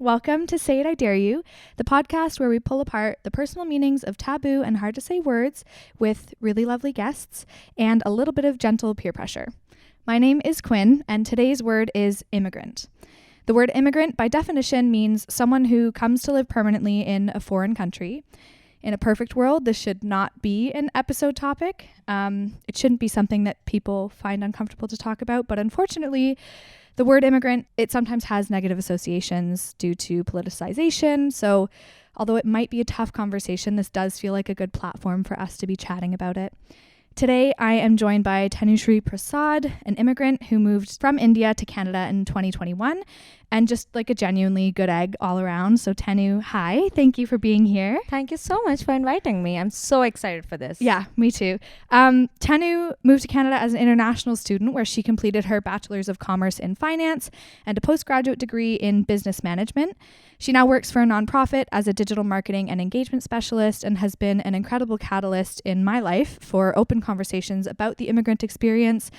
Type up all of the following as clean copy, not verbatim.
Welcome to Say It, I Dare You, the podcast where we pull apart the personal meanings of taboo and hard to say words with really lovely guests and a little bit of gentle peer pressure. My name is Quinn, and today's word is immigrant. The word immigrant, by definition, means someone who comes to live permanently in a foreign country. In a perfect world, this should not be an episode topic. It shouldn't be something that people find uncomfortable to talk about, but unfortunately, the word immigrant, it sometimes has negative associations due to politicization. So although it might be a tough conversation, this does feel like a good platform for us to be chatting about it. Today, I am joined by Tanushree Prasad, an immigrant who moved from India to Canada in 2021, and just like a genuinely good egg all around. So Tanu, hi, thank you for being here. Thank you so much for inviting me. I'm so excited for this. Yeah, me too. Tanu moved to Canada as an international student where she completed her Bachelor's of Commerce in Finance and a postgraduate degree in Business Management. She now works for a nonprofit as a digital marketing and engagement specialist and has been an incredible catalyst in my life for open conversations about the immigrant experience.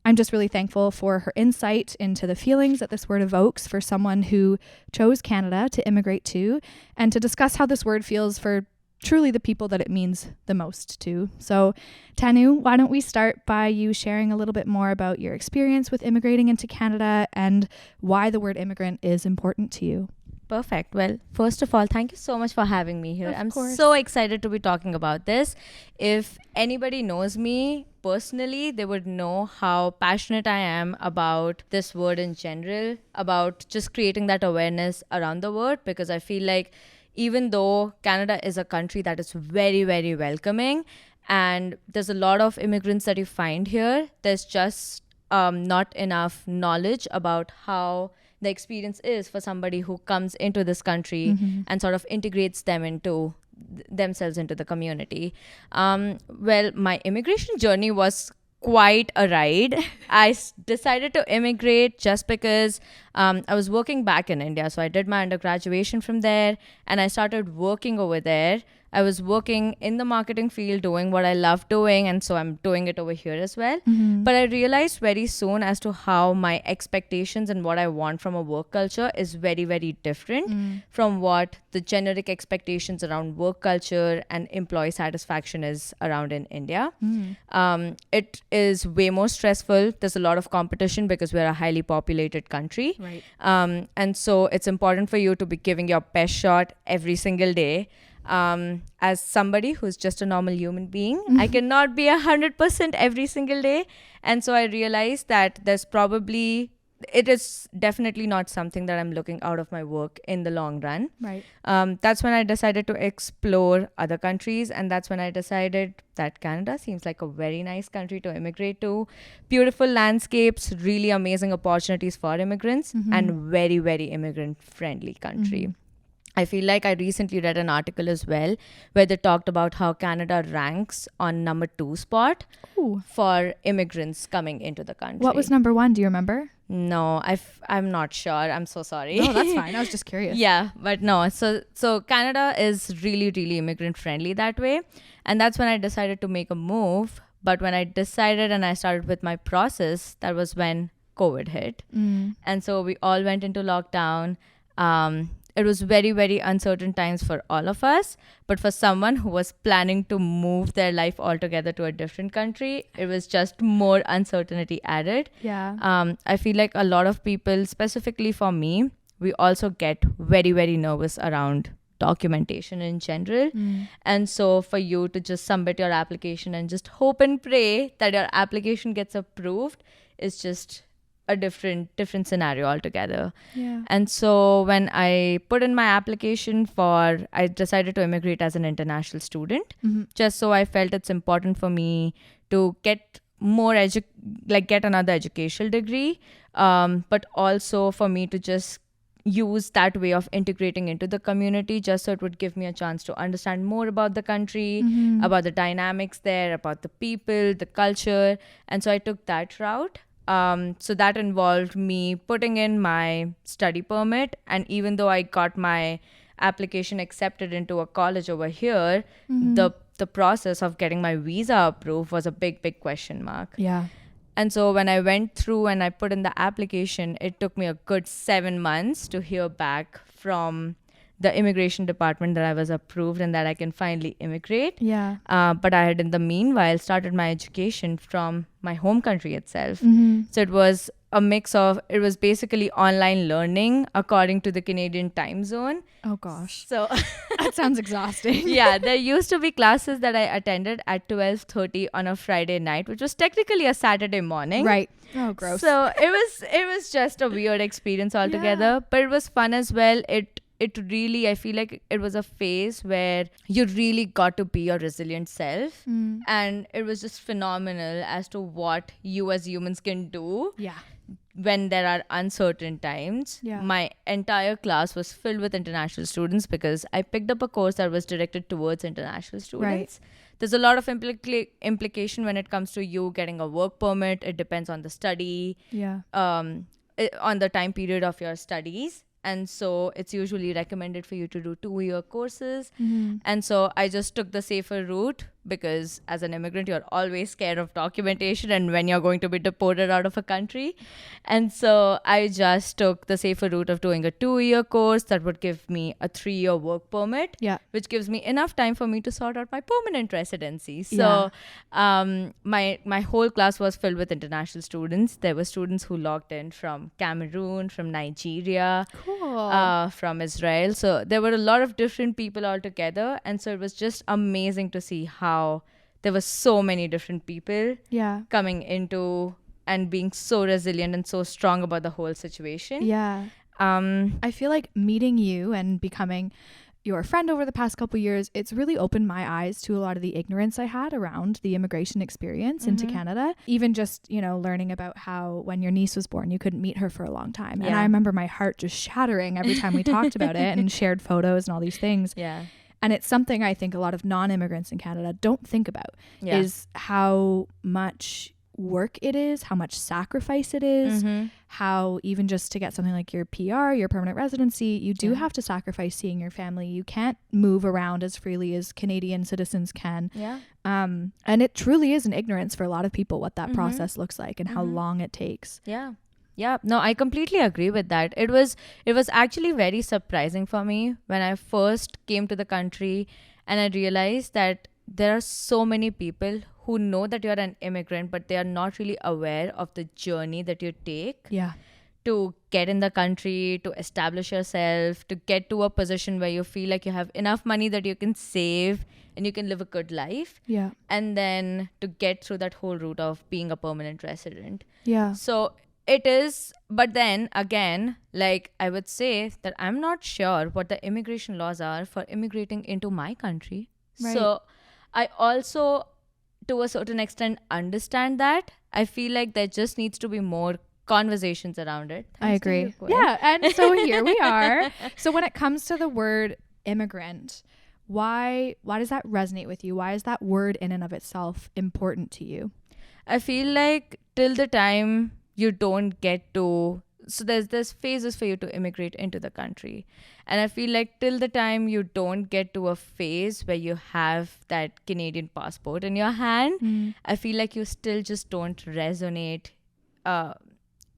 I'm just really thankful for her insight into the feelings that this word evokes for someone who chose Canada to immigrate to, and to discuss how this word feels for truly the people that it means the most to. So, Tanu, why don't we start by you sharing a little bit more about your experience with immigrating into Canada and why the word immigrant is important to you? Perfect. Well, first of all, thank you so much for having me here. I'm course. so excited to be talking about this. If anybody knows me personally, they would know how passionate I am about this word in general, about just creating that awareness around the word, because I feel like even though Canada is a country that is very, very welcoming and there's a lot of immigrants that you find here, there's just not enough knowledge about how the experience is for somebody who comes into this country and sort of integrates themselves into the community. Well, my immigration journey was quite a ride. I decided to immigrate just because I was working back in India. So I did my undergraduation from there and I started working over there. I was working in the marketing field doing what I love doing, and so I'm doing it over here as well. But I realized very soon as to how my expectations and what I want from a work culture is very, very different from what the generic expectations around work culture and employee satisfaction is around in India. It is way more stressful. There's a lot of competition because we're a highly populated country. Right. And so it's important for you to be giving your best shot every single day. As somebody who's just a normal human being, I cannot be 100% every single day. And so I realized that it is definitely not something that I'm looking out of my work in the long run. Right. That's when I decided to explore other countries. And that's when I decided that Canada seems like a very nice country to immigrate to. Beautiful landscapes, really amazing opportunities for immigrants, and very, very immigrant friendly country. I feel like I recently read an article as well where they talked about how Canada ranks on number 2 spot for immigrants coming into the country. What was number 1? Do you remember? No, I'm not sure. I'm so sorry. No, that's fine. I was just curious. Yeah, but no. So Canada is really, really immigrant friendly that way. And that's when I decided to make a move. But when I decided and I started with my process, that was when COVID hit. And so we all went into lockdown. It was very, very uncertain times for all of us. But for someone who was planning to move their life altogether to a different country, it was just more uncertainty added. Yeah. I feel like a lot of people, specifically for me, we also get very, very nervous around documentation in general. And so for you to just submit your application and just hope and pray that your application gets approved is just a different scenario altogether. Yeah. And so when I put in my application I decided to immigrate as an international student, just so I felt it's important for me to get get another educational degree, but also for me to just use that way of integrating into the community, just so it would give me a chance to understand more about the country, about the dynamics there, about the people, the culture. And so I took that route. So that involved me putting in my study permit. And even though I got my application accepted into a college over here, the process of getting my visa approved was a big question mark. Yeah. And so when I went through and I put in the application, it took me a good 7 months to hear back from the immigration department that I was approved and that I can finally immigrate. Yeah. But I had in the meanwhile started my education from my home country itself. Mm-hmm. So it was a mix of, it was basically online learning according to the Canadian time zone. Oh gosh. So That sounds exhausting. yeah, there used to be classes that I attended at 12:30 on a Friday night, which was technically a Saturday morning. Right. Oh, gross. So it was just a weird experience altogether, but it was fun as well. It really, I feel like it was a phase where you really got to be your resilient self. And it was just phenomenal as to what you as humans can do Yeah. when there are uncertain times. Yeah. My entire class was filled with international students because I picked up a course that was directed towards international students. There's a lot of implication when it comes to you getting a work permit. It depends on the study, Yeah. on the time period of your studies. And so it's usually recommended for you to do 2-year courses. And so I just took the safer route because as an immigrant, you're always scared of documentation and when you're going to be deported out of a country. And so I just took the safer route of doing a 2-year course that would give me a 3-year work permit, Yeah. which gives me enough time for me to sort out my permanent residency. So my whole class was filled with international students. There were students who logged in from Cameroon, from Nigeria, from Israel. So there were a lot of different people all together. And so it was just amazing to see how there were so many different people Yeah. coming into and being so resilient and so strong about the whole situation. Yeah. I feel like meeting you and becoming your friend over the past couple of years, it's really opened my eyes to a lot of the ignorance I had around the immigration experience into Canada. Even just, learning about how when your niece was born, you couldn't meet her for a long time. And I remember my heart just shattering every time we talked about it and shared photos and all these things. Yeah. And it's something I think a lot of non-immigrants in Canada don't think about is how much work it is, how much sacrifice it is, how even just to get something like your PR, your permanent residency, you do have to sacrifice seeing your family. You can't move around as freely as Canadian citizens can. Yeah. And it truly is an ignorance for a lot of people what that process looks like and how long it takes. Yeah. Yeah, no, I completely agree with that. It was actually very surprising for me when I first came to the country and I realized that there are so many people who know that you're an immigrant, but they are not really aware of the journey that you take to get in the country, to establish yourself, to get to a position where you feel like you have enough money that you can save and you can live a good life. Yeah. And then to get through that whole route of being a permanent resident. Yeah. So it is, but then again, like I would say that I'm not sure what the immigration laws are for immigrating into my country. Right. So I also, to a certain extent, understand that. I feel like there just needs to be more conversations around it. I agree. Yeah. And so here we are. So when it comes to the word immigrant, why does that resonate with you? Why is that word in and of itself important to you? I feel like till the time you don't get to, so there's phases for you to immigrate into the country, and I feel like till the time you don't get to a phase where you have that Canadian passport in your hand, I feel like you still just don't resonate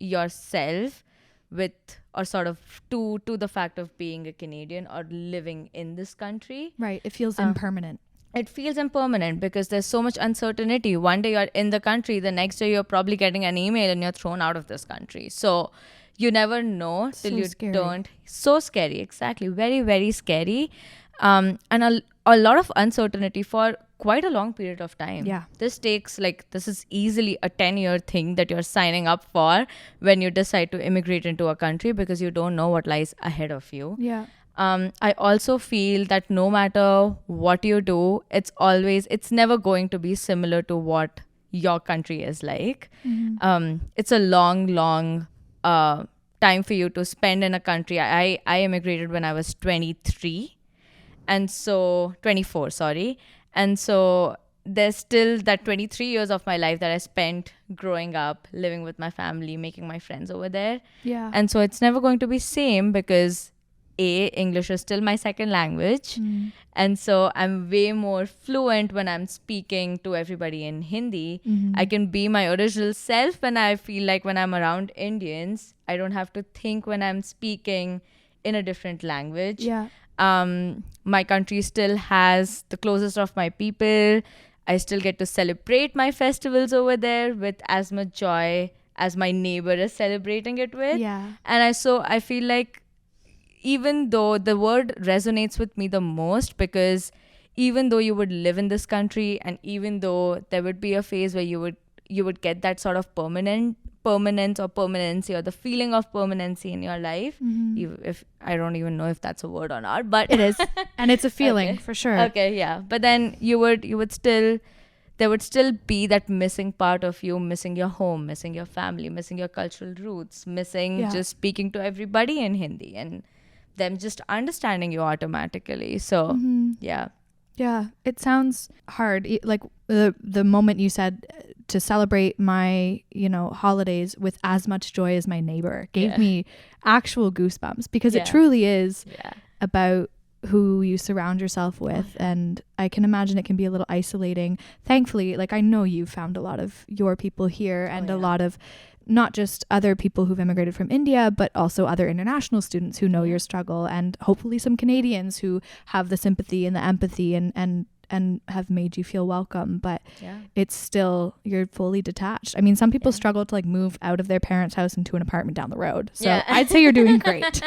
yourself with, or sort of to the fact of being a Canadian or living in this country. Right. It feels impermanent. It feels impermanent because there's so much uncertainty. One day you're in the country, the next day you're probably getting an email and you're thrown out of this country. So you never know till you don't. So scary. Exactly. Very, very scary. And a lot of uncertainty for quite a long period of time. Yeah. This is easily a 10-year thing that you're signing up for when you decide to immigrate into a country because you don't know what lies ahead of you. Yeah. I also feel that no matter what you do, it's never going to be similar to what your country is like. It's a long time for you to spend in a country. I immigrated when I was 23 and so 24, sorry. And so there's still that 23 years of my life that I spent growing up, living with my family, making my friends over there. Yeah. And so it's never going to be same because English is still my second language. And so I'm way more fluent when I'm speaking to everybody in Hindi. I can be my original self when I feel like when I'm around Indians. I don't have to think when I'm speaking in a different language. Yeah. My country still has the closest of my people. I still get to celebrate my festivals over there with as much joy as my neighbor is celebrating it with. Yeah. And I feel like even though the word resonates with me the most, because even though you would live in this country and even though there would be a phase where you would get that sort of permanence or permanency or the feeling of permanency in your life, if I don't even know if that's a word or not, but it is. And it's a feeling okay. for sure. Okay, yeah. But then you would still, there would still be that missing part of you, missing your home, missing your family, missing your cultural roots, missing just speaking to everybody in Hindi and them just understanding you automatically. So yeah. It sounds hard. Like the moment you said to celebrate my holidays with as much joy as my neighbor gave me actual goosebumps, because it truly is about who you surround yourself with. And I can imagine it can be a little isolating. Thankfully, like, I know you've found a lot of your people here and a lot of not just other people who've immigrated from India, but also other international students who know your struggle, and hopefully some Canadians who have the sympathy and the empathy and have made you feel welcome. But it's still, you're fully detached. I mean, some people struggle to like move out of their parents' house into an apartment down the road. So I'd say you're doing great.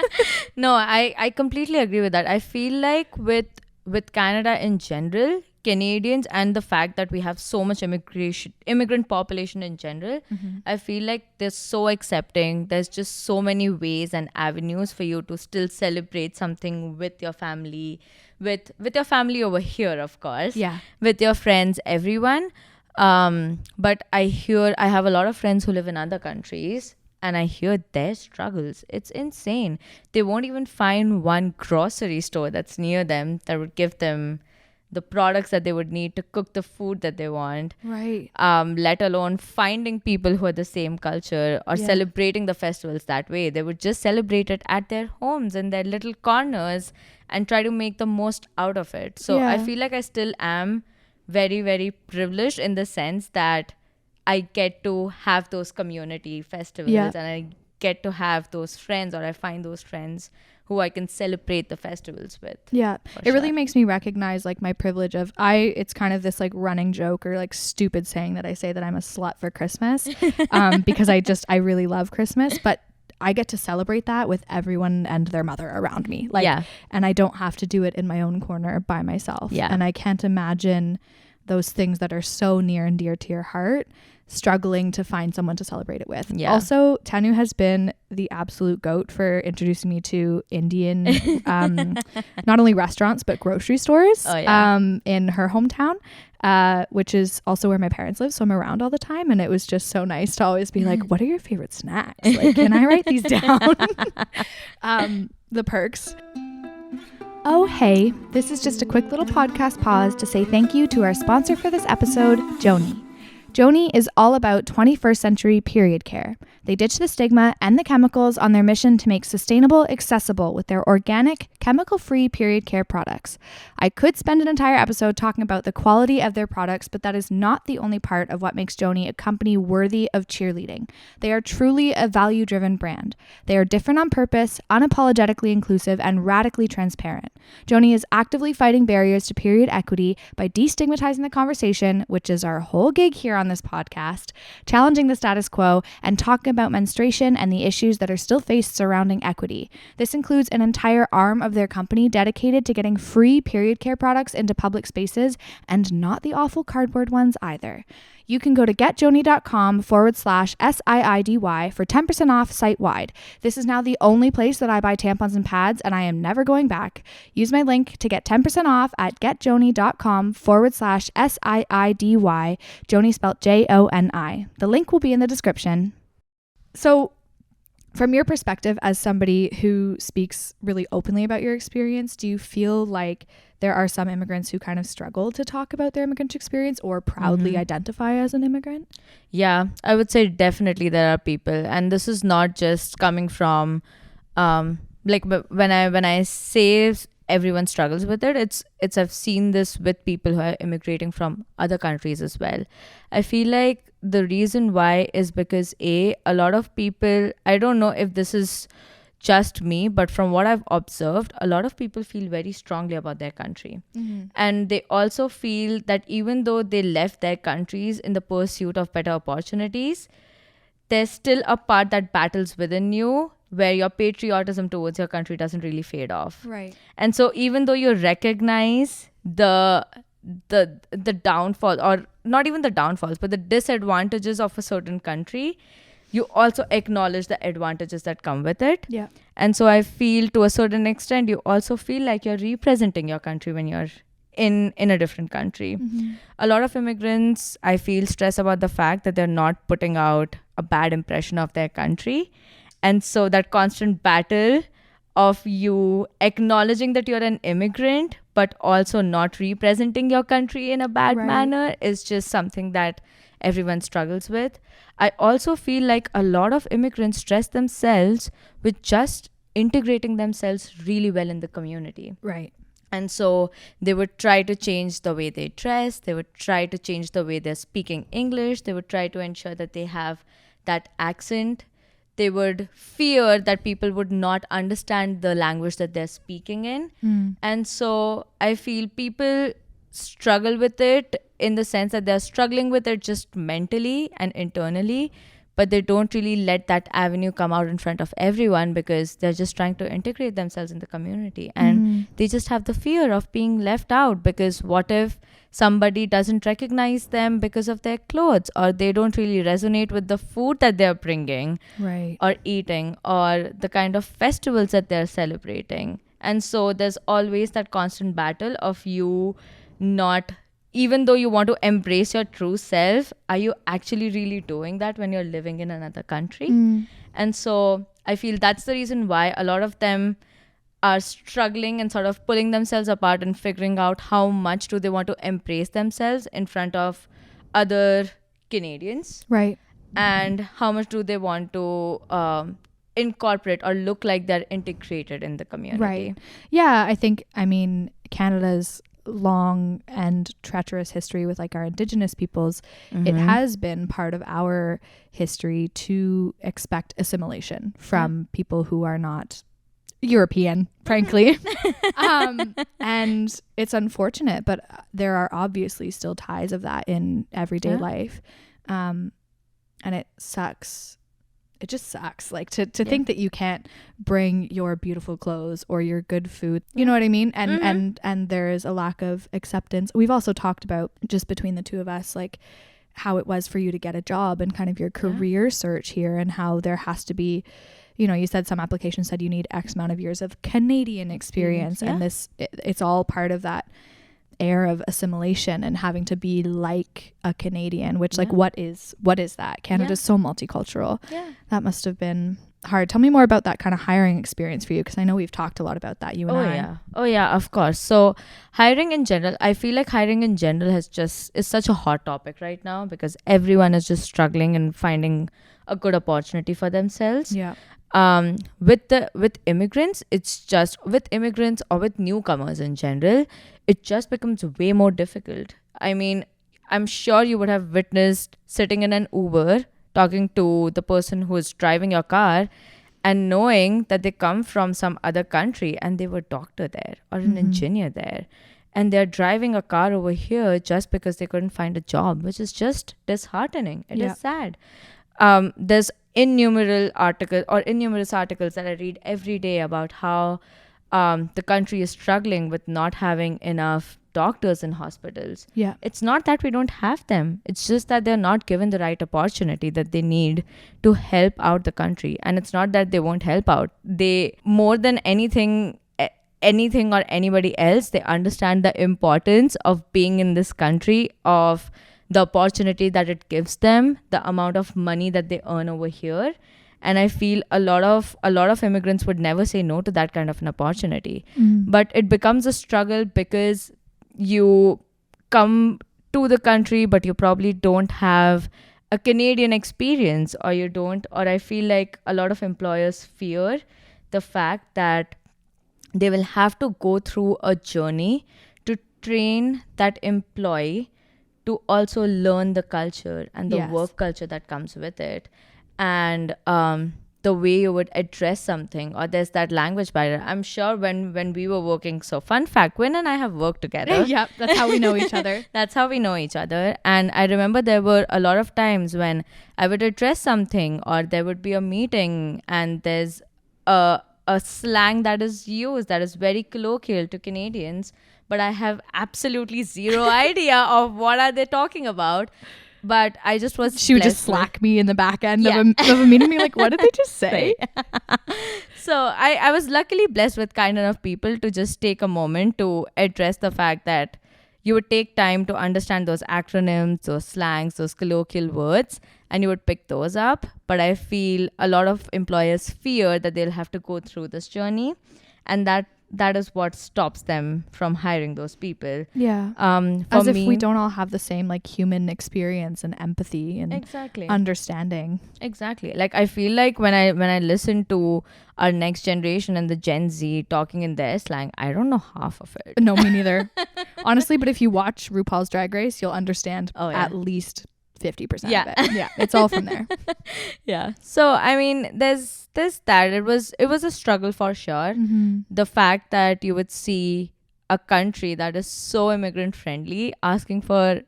No, I completely agree with that. I feel like with Canada in general, Canadians, and the fact that we have so much immigrant population in general, I feel like they're so accepting. There's just so many ways and avenues for you to still celebrate something with your family, with your family over here, of course, with your friends, everyone. But I have a lot of friends who live in other countries, and I hear their struggles. It's insane. They won't even find one grocery store that's near them that would give them the products that they would need to cook the food that they want. Right. Let alone finding people who are the same culture or celebrating the festivals that way. They would just celebrate it at their homes in their little corners and try to make the most out of it. So I feel like I still am very, very privileged in the sense that I get to have those community festivals and I get to have those friends, or I find those friends who I can celebrate the festivals with. Yeah. It really makes me recognize like my privilege of it's kind of this like running joke or like stupid saying that I say that I'm a slut for Christmas because I really love Christmas, but I get to celebrate that with everyone and their mother around me. Like, and I don't have to do it in my own corner by myself. Yeah. And I can't imagine those things that are so near and dear to your heart struggling to find someone to celebrate it with. Yeah. Also, Tanu has been the absolute goat for introducing me to Indian, not only restaurants, but grocery stores in her hometown, which is also where my parents live. So I'm around all the time. And it was just so nice to always be like, what are your favorite snacks? Like, can I write these down? The perks. Oh, hey, this is just a quick little podcast pause to say thank you to our sponsor for this episode, Joni. Joni is all about 21st century period care. They ditch the stigma and the chemicals on their mission to make sustainable accessible with their organic, chemical-free period care products. I could spend an entire episode talking about the quality of their products, but that is not the only part of what makes Joni a company worthy of cheerleading. They are truly a value-driven brand. They are different on purpose, unapologetically inclusive, and radically transparent. Joni is actively fighting barriers to period equity by destigmatizing the conversation, which is our whole gig here on this podcast, challenging the status quo, and talking about menstruation and the issues that are still faced surrounding equity. This includes an entire arm of their company dedicated to getting free period care products into public spaces, and not the awful cardboard ones either. You can go to getjoni.com/SIIDY for 10% off site-wide. This is now the only place that I buy tampons and pads, and I am never going back. Use my link to get 10% off at getjoni.com/SIIDY. Joni spelled Joni. The link will be in the description. So, from your perspective as somebody who speaks really openly about your experience, do you feel like there are some immigrants who kind of struggle to talk about their immigrant experience or proudly identify as an immigrant? Yeah, I would say definitely there are people. And this is not just coming from like when I say everyone struggles with it, it's I've seen this with people who are immigrating from other countries as well. I feel like the reason why is because a lot of people, I don't know if this is just me, but from what I've observed, a lot of people feel very strongly about their country. And they also feel that even though they left their countries in the pursuit of better opportunities, there's still a part that battles within you where your patriotism towards your country doesn't really fade off. Right. And so even though you recognize the downfall, or not even the downfalls, but the disadvantages of a certain country, you also acknowledge the advantages that come with it. Yeah. And so I feel to a certain extent, you also feel like you're representing your country when you're in a different country. A lot of immigrants, I feel, stress about the fact that they're not putting out a bad impression of their country. And so that constant battle of you acknowledging that you're an immigrant, but also not representing your country in a bad manner is just something that everyone struggles with. I also feel like a lot of immigrants stress themselves with just integrating themselves really well in the community. Right. And so they would try to change the way they dress. They would try to change the way they're speaking English. They would try to ensure that they have that accent. They would fear that people would not understand the language that they're speaking in. And so I feel people struggle with it in the sense that they're struggling with it just mentally and internally, but they don't really let that avenue come out in front of everyone because they're just trying to integrate themselves in the community. And they just have the fear of being left out, because what if somebody doesn't recognize them because of their clothes, or they don't really resonate with the food that they're bringing or eating, or the kind of festivals that they're celebrating. And so there's always that constant battle of you not, even though you want to embrace your true self, are you actually really doing that when you're living in another country? And so I feel that's the reason why a lot of them are struggling and sort of pulling themselves apart and figuring out how much do they want to embrace themselves in front of other Canadians. Right. And how much do they want to incorporate or look like they're integrated in the community. Right. Yeah, I mean, Canada's long and treacherous history with like our Indigenous peoples, it has been part of our history to expect assimilation from people who are not European, frankly. And it's unfortunate, but there are obviously still ties of that in everyday life. And it sucks. It just sucks, like to think that you can't bring your beautiful clothes or your good food, you know what I mean? And there is a lack of acceptance. We've also talked about, just between the two of us, like how it was for you to get a job and kind of your career search here, and how there has to be, you know, you said some applications said you need X amount of years of Canadian experience, and it's all part of that air of assimilation and having to be like a Canadian, which like what is that? Canada's so multicultural. That must have been hard. Tell me more about that kind of hiring experience for you, because I know we've talked a lot about that, you and I. Oh yeah, of course. So hiring in general, I feel like hiring in general is such a hot topic right now, because everyone is just struggling and finding a good opportunity for themselves. With immigrants, it's just with immigrants or with newcomers in general, it just becomes way more difficult. I mean, I'm sure you would have witnessed sitting in an Uber, talking to the person who is driving your car, and knowing that they come from some other country and they were a doctor there or an engineer there, and they're driving a car over here just because they couldn't find a job, which is just disheartening. It is sad. There's innumerable articles that I read every day about how the country is struggling with not having enough doctors in hospitals. It's not that we don't have them. It's just that they're not given the right opportunity that they need to help out the country. And it's not that they won't help out. They, more than anything or anybody else, they understand the importance of being in this country, of the opportunity that it gives them, the amount of money that they earn over here. And I feel a lot of immigrants would never say no to that kind of an opportunity. But it becomes a struggle because you come to the country, but you probably don't have a Canadian experience, or I feel like a lot of employers fear the fact that they will have to go through a journey to train that employee to also learn the culture and the Yes. work culture that comes with it. And the way you would address something, or there's that language barrier. I'm sure when we were working, so fun fact, Quinn and I have worked together. Yep, that's how we know each other. That's how we know each other. And I remember there were a lot of times when I would address something, or there would be a meeting and there's a slang that is used that is very colloquial to Canadians, but I have absolutely zero idea of what are they talking about. But I just was She would just blessed with- slack me in the back end Yeah. of a meeting, be like, what did they just say? So I was luckily blessed with kind enough people to just take a moment to address the fact that you would take time to understand those acronyms, those slangs, those colloquial words, and you would pick those up. But I feel a lot of employers fear that they'll have to go through this journey, and that is what stops them from hiring those people. Yeah. For As if me, we don't all have the same like human experience and empathy and exactly. understanding. Exactly. Like I feel like when I listen to our next generation and the Gen Z talking in their slang, I don't know half of it. No, me neither. Honestly, but if you watch RuPaul's Drag Race, you'll understand Oh, yeah. at least 50% Yeah. of it. Yeah, it's all from there. Yeah. So I mean, there's that. It was a struggle for sure. Mm-hmm. The fact that you would see a country that is so immigrant friendly asking for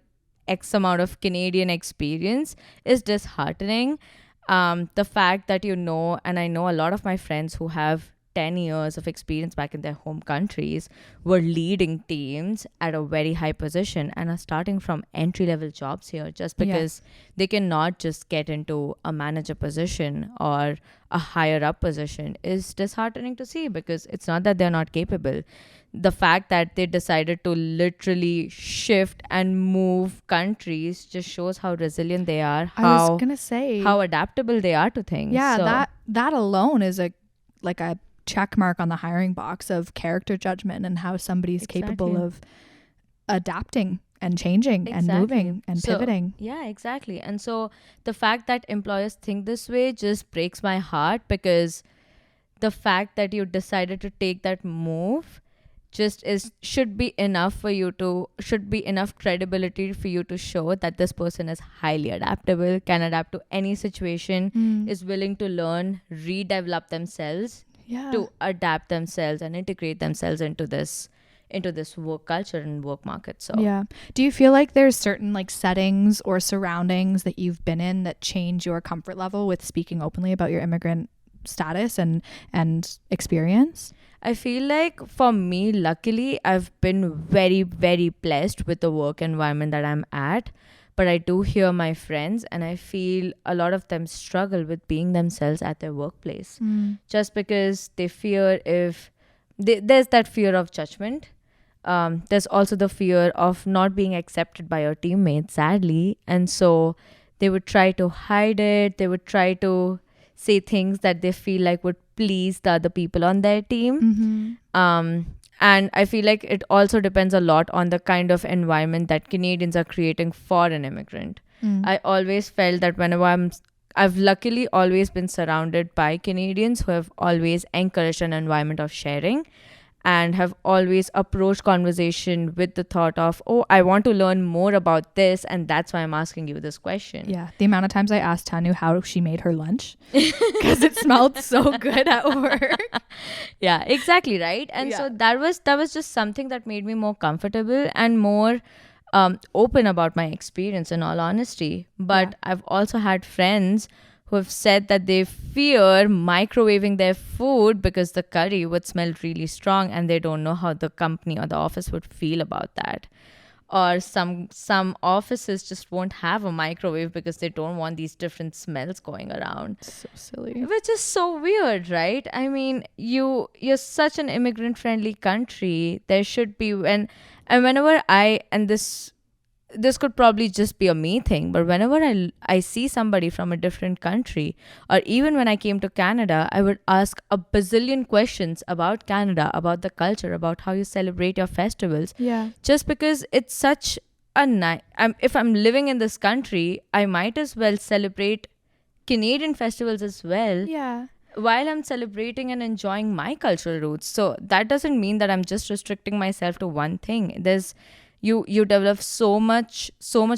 X amount of Canadian experience is disheartening. The fact that and I know a lot of my friends who have 10 years of experience back in their home countries were leading teams at a very high position and are starting from entry level jobs here just because they cannot just get into a manager position or a higher up position is disheartening to see, because it's not that they're not capable. The fact that they decided to literally shift and move countries just shows how resilient they are, I was gonna say how adaptable they are to things. yeah, So, that alone is a check mark on the hiring box of character judgment and how somebody's capable Exactly. of adapting and changing and Exactly. moving and So, pivoting. yeah, exactly. And so the fact that employers think this way just breaks my heart, because the fact that you decided to take that move just should be enough credibility for you to show that this person is highly adaptable, can adapt to any situation, is willing to learn, redevelop themselves Yeah. to adapt themselves and integrate themselves into this work culture and work market. So Yeah. Do you feel like there's certain like settings or surroundings that you've been in that change your comfort level with speaking openly about your immigrant status and experience? I feel like for me, luckily, I've been very, very blessed with the work environment that I'm at. But I do hear my friends, and I feel a lot of them struggle with being themselves at their workplace, just because they fear there's that fear of judgment. There's also the fear of not being accepted by your teammates, sadly. And so they would try to hide it. They would try to say things that they feel like would please the other people on their team. And I feel like it also depends a lot on the kind of environment that Canadians are creating for an immigrant. I always felt that whenever I've luckily always been surrounded by Canadians who have always encouraged an environment of sharing and have always approached conversation with the thought of, oh, I want to learn more about this, and that's why I'm asking you this question. Yeah. The amount of times I asked Tanu how she made her lunch because it smelled so good at work. Yeah, exactly, right? And so that was just something that made me more comfortable and more open about my experience, in all honesty. But I've also had friends who have said that they fear microwaving their food because the curry would smell really strong, and they don't know how the company or the office would feel about that. Or some offices just won't have a microwave because they don't want these different smells going around. So silly. Which is so weird, right? I mean, you're such an immigrant friendly country. There should be whenever this could probably just be a me thing, but whenever I see somebody from a different country, or even when I came to Canada, I would ask a bazillion questions about Canada, about the culture, about how you celebrate your festivals. Yeah. Just because it's such a if I'm living in this country, I might as well celebrate Canadian festivals as well. Yeah. while I'm celebrating and enjoying my cultural roots. So that doesn't mean that I'm just restricting myself to one thing. There's you develop so much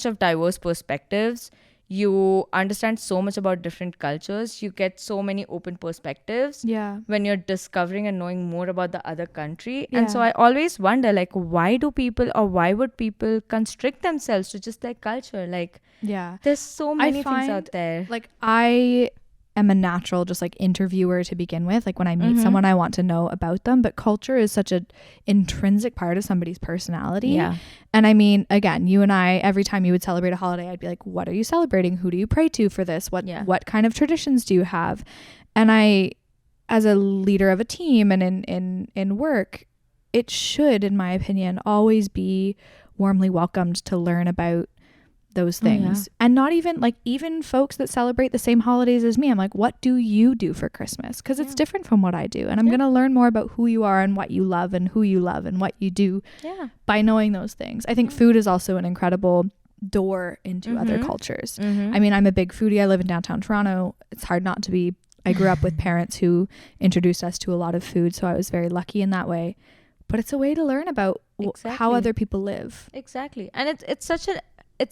of diverse perspectives. You understand so much about different cultures. You get so many open perspectives Yeah. when you're discovering and knowing more about the other country. Yeah. And so I always wonder, like, why would people constrict themselves to just their culture? Like, Yeah. there's so many things out there. Like, I am a natural just like interviewer to begin with. Like, when I meet someone, I want to know about them, but culture is such an intrinsic part of somebody's personality. Yeah. And I mean, again, you and I, every time you would celebrate a holiday, I'd be like, what are you celebrating? Who do you pray to for this? What kind of traditions do you have? And I, as a leader of a team and in work, it should, in my opinion, always be warmly welcomed to learn about those things. And not even like, even folks that celebrate the same holidays as me, I'm like, what do you do for Christmas? Because it's different from what I do, and I'm going to learn more about who you are and what you love and who you love and what you do by knowing those things. I think food is also an incredible door into other cultures. I mean, I'm a big foodie. I live in downtown Toronto. It's hard not to be. I grew up with parents who introduced us to a lot of food, so I was very lucky in that way. But it's a way to learn about how other people live. Exactly. And it's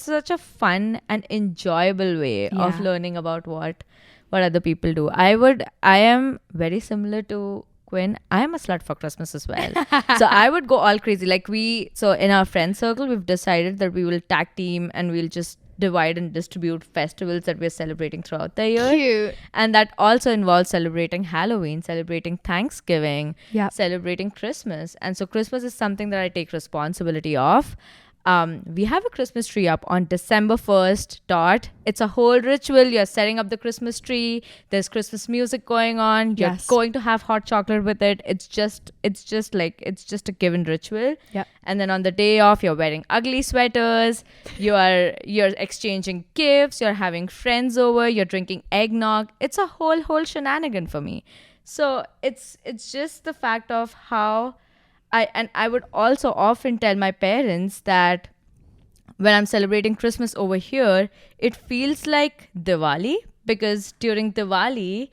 such a fun and enjoyable way of learning about what other people do. I am very similar to Quinn. I am a slut for Christmas as well. So I would go all crazy. Like, so in our friend circle, we've decided that we will tag team and we'll just divide and distribute festivals that we're celebrating throughout the year. Cute. And that also involves celebrating Halloween, celebrating Thanksgiving, celebrating Christmas. And so Christmas is something that I take responsibility of. We have a Christmas tree up on December 1st. It's a whole ritual. You're setting up the Christmas tree. There's Christmas music going on. You're going to have hot chocolate with it. It's just a given ritual. Yep. And then on the day off, you're wearing ugly sweaters. You're exchanging gifts. You're having friends over. You're drinking eggnog. It's a whole shenanigan for me. So it's just the fact of how I would also often tell my parents that when I'm celebrating Christmas over here, it feels like Diwali, because during Diwali,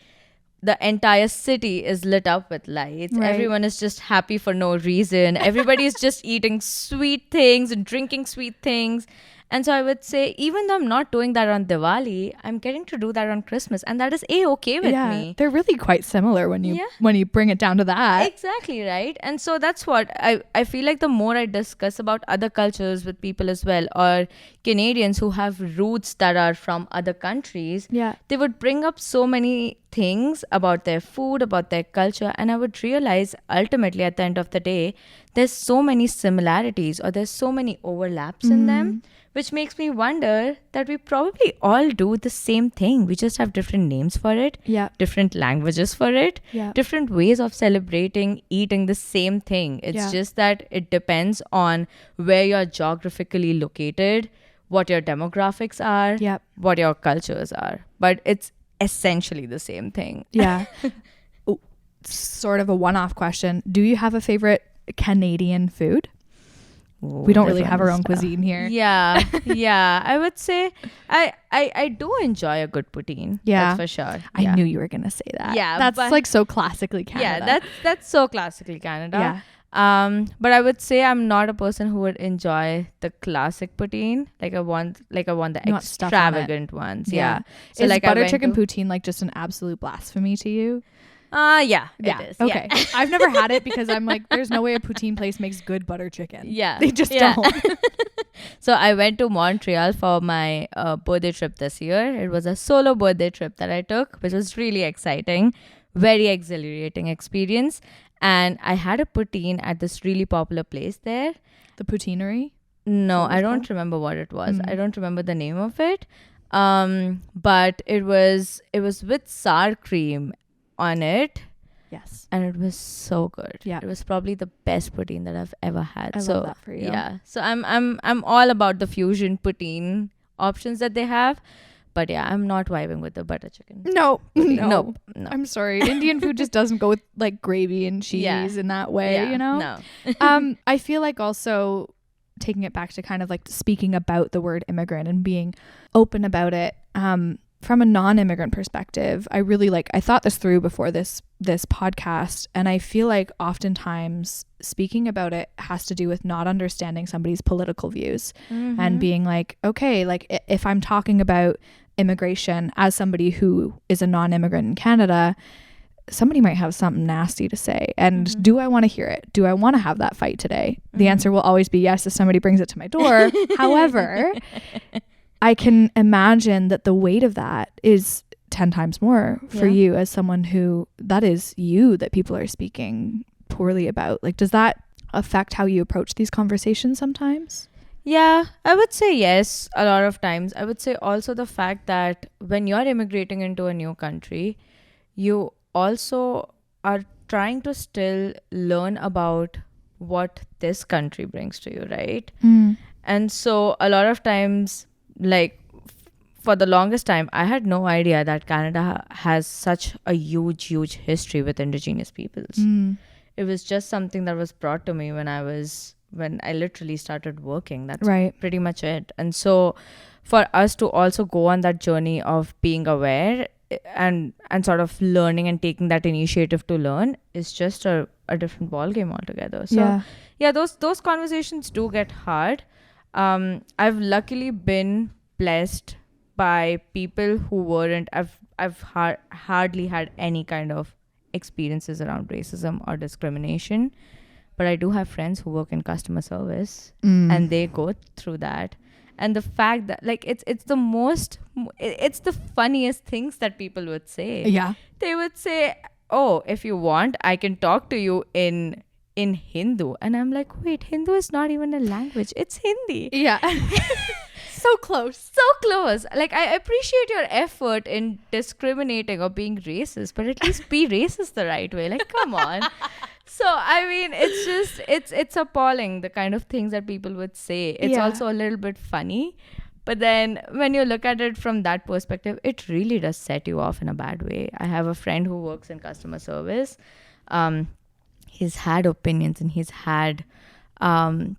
the entire city is lit up with lights. Right. Everyone is just happy for no reason. Everybody is just eating sweet things and drinking sweet things. And so I would say, even though I'm not doing that on Diwali, I'm getting to do that on Christmas. And that is A-okay with me. They're really quite similar when you bring it down to that. Exactly, right? And so that's what I feel like the more I discuss about other cultures with people as well, or Canadians who have roots that are from other countries, they would bring up so many things about their food, about their culture. And I would realize ultimately at the end of the day, there's so many similarities or there's so many overlaps in them, which makes me wonder that we probably all do the same thing. We just have different names for it, different languages for it, different ways of celebrating, eating the same thing. It's just that it depends on where you're geographically located, what your demographics are, what your cultures are. But it's essentially the same thing. Yeah. Sort of a one-off question. Do you have a favorite Canadian food? We don't really have our own cuisine here. Yeah. I would say I do enjoy a good poutine. That's for sure. I knew you were gonna say that. That's like so classically Canada. Yeah, that's so classically Canada. But I would say I'm not a person who would enjoy the classic poutine. I want the extravagant ones. Yeah. So is like butter chicken poutine like just an absolute blasphemy to you? It is. Okay. I've never had it because I'm like, there's no way a poutine place makes good butter chicken. Yeah. They just don't. So I went to Montreal for my birthday trip this year. It was a solo birthday trip that I took, which was really exciting. Very exhilarating experience. And I had a poutine at this really popular place there. The Poutineery? No, I don't remember what it was. I don't remember the name of it. But it was with sour cream on it. Yes. And it was so good. Yeah. It was probably the best poutine that I've ever had. I love that for you. Yeah. So I'm all about the fusion poutine options that they have. But yeah, I'm not vibing with the butter chicken. No. I'm sorry. Indian food just doesn't go with like gravy and cheese in that way, you know? No. I feel like also taking it back to kind of like speaking about the word immigrant and being open about it. from a non-immigrant perspective, I really I thought this through before this podcast, and I feel like oftentimes speaking about it has to do with not understanding somebody's political views and being like, okay, like if I'm talking about immigration as somebody who is a non-immigrant in Canada, somebody might have something nasty to say, and do I want to hear it? Do I want to have that fight today? The answer will always be yes if somebody brings it to my door. However, I can imagine that the weight of that is 10 times more for you as someone who, that is you that people are speaking poorly about. Like, does that affect how you approach these conversations sometimes? Yeah, I would say yes, a lot of times. I would say also the fact that when you're immigrating into a new country, you also are trying to still learn about what this country brings to you, right? And so a lot of times, like for the longest time, I had no idea that Canada has such a huge history with indigenous peoples. It was just something that was brought to me when I literally started working. That's pretty much it. And so for us to also go on that journey of being aware and sort of learning and taking that initiative to learn is just a different ball game altogether. So yeah, those conversations do get hard. I've luckily been blessed by people who weren't. I've hardly had any kind of experiences around racism or discrimination, but I do have friends who work in customer service and they go through that. And the fact that like it's the funniest things that people would say. Yeah, they would say, "Oh, if you want, I can talk to you in Hindu," and I'm like, "Wait, Hindu is not even a language; it's Hindi." Yeah. So close. Like, I appreciate your effort in discriminating or being racist, but at least be racist the right way. Like, come on. So, I mean, it's appalling, the kind of things that people would say. It's also a little bit funny. But then when you look at it from that perspective, it really does set you off in a bad way. I have a friend who works in customer service. He's had opinions and he's had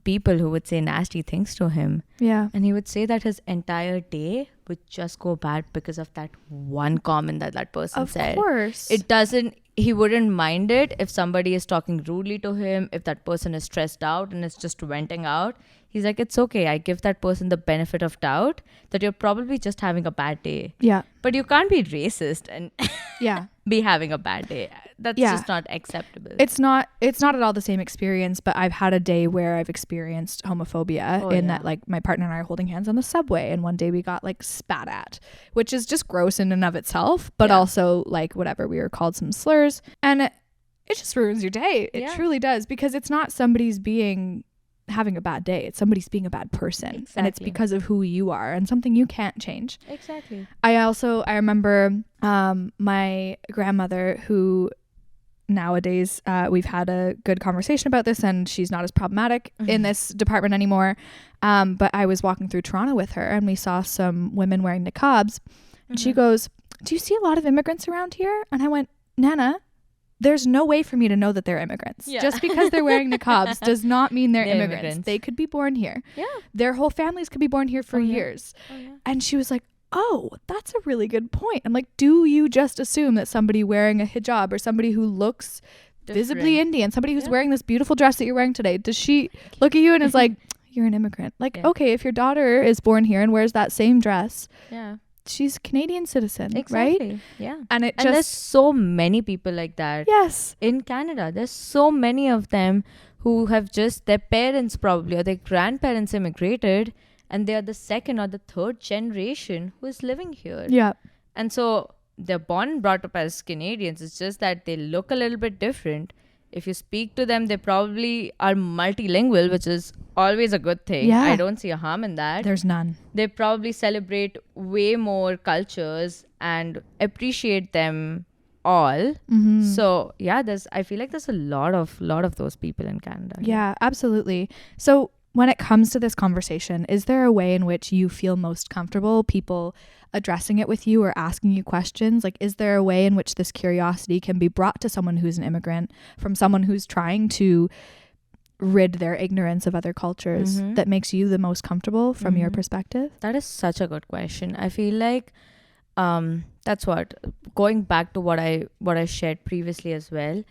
people who would say nasty things to him. Yeah. And he would say that his entire day would just go bad because of that one comment that person said. Of course. He wouldn't mind it if somebody is talking rudely to him, if that person is stressed out and is just venting out. He's like, it's okay. I give that person the benefit of doubt that you're probably just having a bad day. Yeah. But you can't be racist and be having a bad day. That's just not acceptable. It's not at all the same experience, but I've had a day where I've experienced homophobia that like my partner and I are holding hands on the subway, and one day we got like spat at, which is just gross in and of itself, but also like whatever, we were called some slurs, and it just ruins your day. It truly does, because it's not somebody's having a bad day, it's somebody's being a bad person. And it's because of who you are and something you can't change. Exactly. I remember my grandmother, who nowadays we've had a good conversation about this and she's not as problematic in this department anymore, but I was walking through Toronto with her and we saw some women wearing niqabs, and she goes, "Do you see a lot of immigrants around here?" And I went, "Nana, there's no way for me to know that they're immigrants. Just because they're wearing niqabs does not mean they're immigrants. They could be born here. Yeah. Their whole families could be born here for years." Oh, yeah. And she was like, "Oh, that's a really good point." I'm like, do you just assume that somebody wearing a hijab or somebody who looks visibly Indian, somebody who's wearing this beautiful dress that you're wearing today, does she look at you and is like, "You're an immigrant"? Like, okay, if your daughter is born here and wears that same dress, she's a Canadian citizen, right? Yeah. And there's so many people like that. Yes. In Canada, there's so many of them who have just, their parents probably or their grandparents immigrated, and they are the second or the third generation who is living here. Yeah. And so they're born and brought up as Canadians. It's just that they look a little bit different. If you speak to them, they probably are multilingual, which is always a good thing. Yeah. I don't see a harm in that. There's none. They probably celebrate way more cultures and appreciate them all. So yeah, I feel like there's a lot of those people in Canada. Yeah, absolutely. So when it comes to this conversation, is there a way in which you feel most comfortable people addressing it with you or asking you questions? Like, is there a way in which this curiosity can be brought to someone who's an immigrant from someone who's trying to rid their ignorance of other cultures that makes you the most comfortable from your perspective? That is such a good question. I feel like That's what, going back to what I shared previously as well.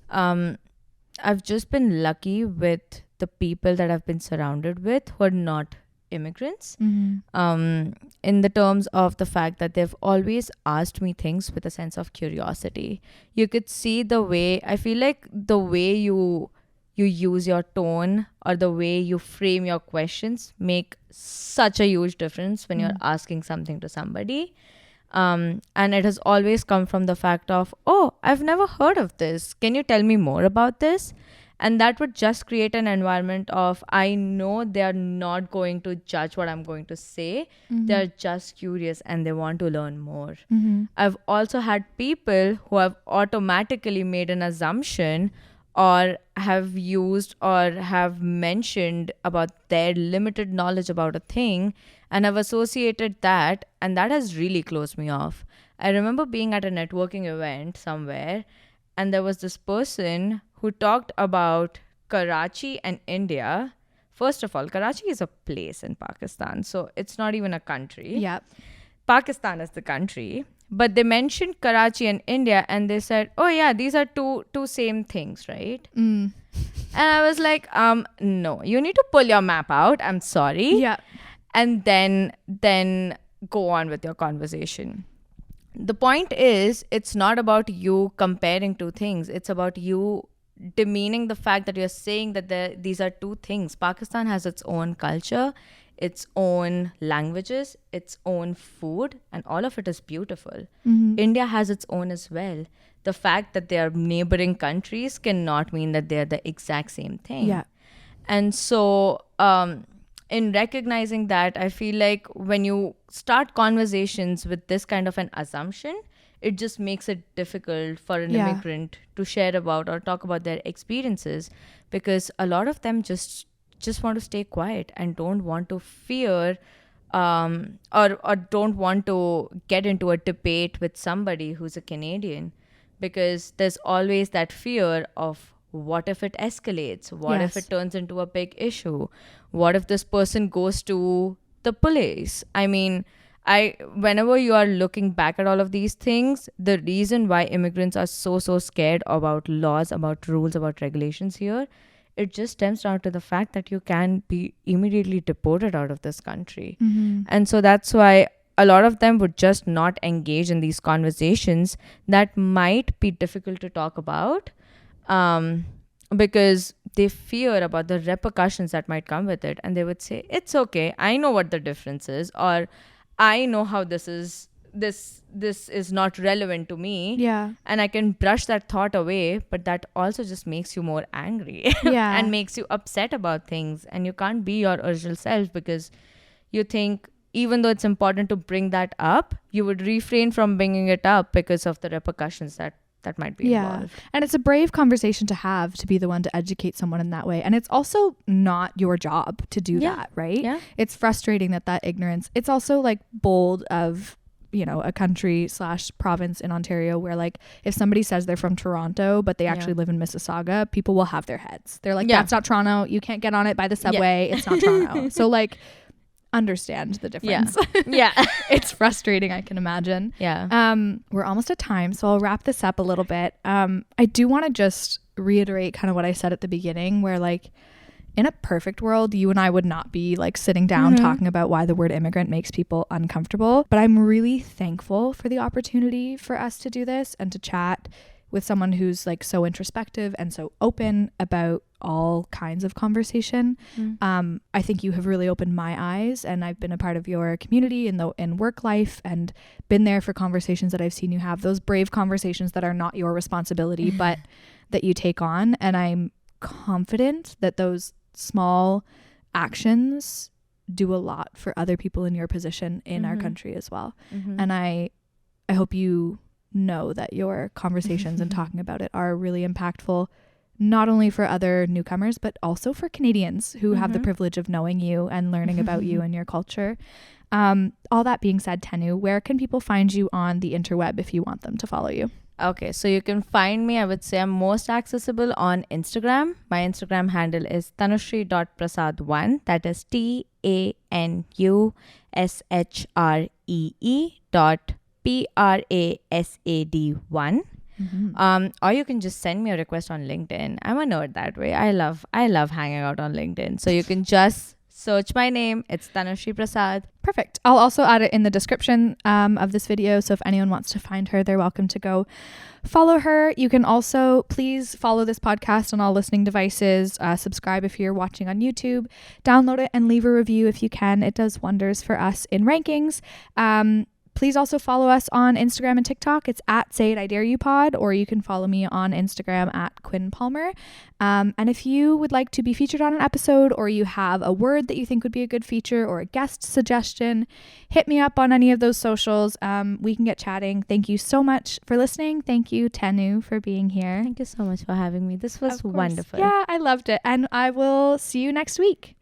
I've just been lucky with the people that I've been surrounded with who are not immigrants. In the terms of the fact that they've always asked me things with a sense of curiosity. You could see the way, I feel like the way you use your tone or the way you frame your questions make such a huge difference when you're asking something to somebody. And it has always come from the fact of, oh, I've never heard of this. Can you tell me more about this? And that would just create an environment of, I know they're not going to judge what I'm going to say. They're just curious and they want to learn more. I've also had people who have automatically made an assumption or have used or have mentioned about their limited knowledge about a thing and have associated that, and that has really closed me off. I remember being at a networking event somewhere, and there was this person who talked about Karachi and India. First of all, Karachi is a place in Pakistan, so it's not even a country. Yep. Pakistan is the country. But they mentioned Karachi and India, and they said, oh yeah, these are two same things, right? And I was like, no, you need to pull your map out. I'm sorry. Yeah. And then go on with your conversation. The point is, it's not about you comparing two things. It's about you demeaning the fact that you're saying that these are two things. Pakistan has its own culture, its own languages, its own food, and all of it is beautiful. India has its own as well. The fact that they are neighboring countries cannot mean that they're the exact same thing. Yeah. And so in recognizing that, I feel like when you start conversations with this kind of an assumption, it just makes it difficult for an immigrant to share about or talk about their experiences, because a lot of them just want to stay quiet and don't want to fear or don't want to get into a debate with somebody who's a Canadian, because there's always that fear of, what if it escalates? What if it turns into a big issue? What if this person goes to the police? I mean, whenever you are looking back at all of these things, the reason why immigrants are so scared about laws, about rules, about regulations here, it just stems down to the fact that you can be immediately deported out of this country. And so that's why a lot of them would just not engage in these conversations that might be difficult to talk about, because they fear about the repercussions that might come with it. And they would say, it's okay, I know what the difference is, or I know how this is not relevant to me. Yeah. And I can brush that thought away, but that also just makes you more angry and makes you upset about things. And you can't be your original self, because you think, even though it's important to bring that up, you would refrain from bringing it up because of the repercussions that might be involved. And it's a brave conversation to have, to be the one to educate someone in that way. And it's also not your job to do that, right? Yeah. It's frustrating that ignorance, it's also like bold of, you know, a country / province in Ontario where, like, if somebody says they're from Toronto but they actually live in Mississauga, people will have their heads. They're like, that's not Toronto, you can't get on it by the subway, it's not Toronto. So, like, understand the difference. It's frustrating, I can imagine. We're almost at time, so I'll wrap this up a little bit. I do want to just reiterate kind of what I said at the beginning, where, like, in a perfect world, you and I would not be, like, sitting down talking about why the word immigrant makes people uncomfortable. But I'm really thankful for the opportunity for us to do this and to chat with someone who's, like, so introspective and so open about all kinds of conversation. I think you have really opened my eyes, and I've been a part of your community in work life and been there for conversations that I've seen you have, those brave conversations that are not your responsibility but that you take on. And I'm confident that those small actions do a lot for other people in your position in our country as well. And I hope you know that your conversations and talking about it are really impactful, not only for other newcomers but also for Canadians who have the privilege of knowing you and learning about you and your culture. All that being said, Tanu, where can people find you on the interweb if you want them to follow you? Okay, so you can find me, I would say I'm most accessible on Instagram. My Instagram handle is tanushree.prasad1. That is TANUSHREE Prasad1. Or you can just send me a request on LinkedIn. I'm a nerd that way. I love hanging out on LinkedIn. So you can just search my name. It's Tanushree Prasad. Perfect. I'll also add it in the description of this video. So if anyone wants to find her, they're welcome to go follow her. You can also please follow this podcast on all listening devices. Subscribe if you're watching on YouTube. Download it and leave a review if you can. It does wonders for us in rankings. Please also follow us on Instagram and TikTok. It's at Say It I Dare You Pod, or you can follow me on Instagram at Quinn Palmer. And if you would like to be featured on an episode, or you have a word that you think would be a good feature or a guest suggestion, hit me up on any of those socials. We can get chatting. Thank you so much for listening. Thank you, Tanu, for being here. Thank you so much for having me. This was wonderful. Yeah, I loved it. And I will see you next week.